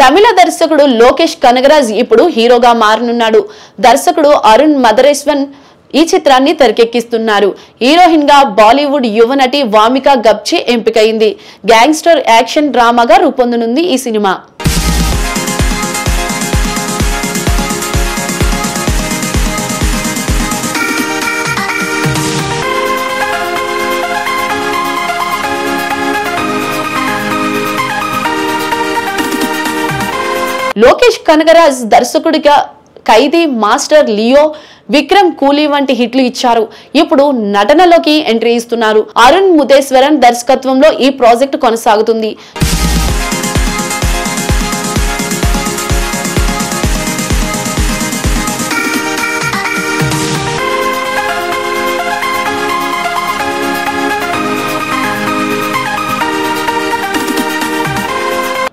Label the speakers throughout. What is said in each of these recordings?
Speaker 1: తమిళ దర్శకుడు లోకేష్ కనగరాజ్ ఇప్పుడు హీరోగా మారనున్నాడు. దర్శకుడు అరుణ్ మదరేశ్వన్ ఈ చిత్రాన్ని తెరకెక్కిస్తున్నారు. హీరోయిన్ గా బాలీవుడ్ యువ నటి వామికా గబ్చి ఎంపికైంది. గ్యాంగ్స్టర్ యాక్షన్ డ్రామాగా రూపొందనుంది ఈ సినిమా. లోకేష్ కనగరాజ్ దర్శకుడిగా ఖైదీ, మాస్టర్, లియో, విక్రమ్, కూలీ వంటి హిట్లు ఇచ్చారు. ఇప్పుడు నటనలోకి ఎంట్రీ ఇస్తున్నారు. అరుణ్ ముదేశ్వరన్ దర్శకత్వంలో ఈ ప్రాజెక్టు కొనసాగుతుంది.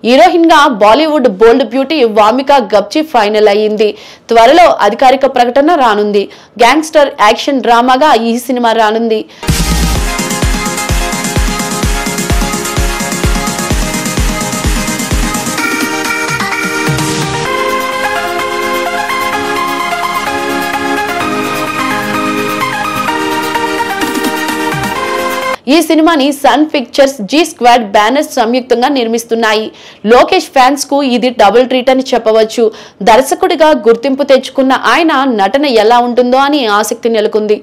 Speaker 1: హీరోయిన్ గా Bollywood bold beauty Wamiqa Gabbi final అయ్యింది. త్వరలో అధికారిక ప్రకటన రానుంది. గ్యాంగ్స్టర్ యాక్షన్ డ్రామాగా ఈ సినిమా రానుంది. ఈ సినిమాని Sun Pictures, Zee Squad banners సంయుక్తంగా నిర్మిస్తున్నాయి. లోకేష్ ఫ్యాన్స్ కు ఇది డబుల్ ట్రీట్ అని చెప్పవచ్చు. దర్శకుడిగా గుర్తింపు తెచ్చుకున్న ఆయన నటన ఎలా ఉంటుందో అని ఆసక్తి నెలకొంది.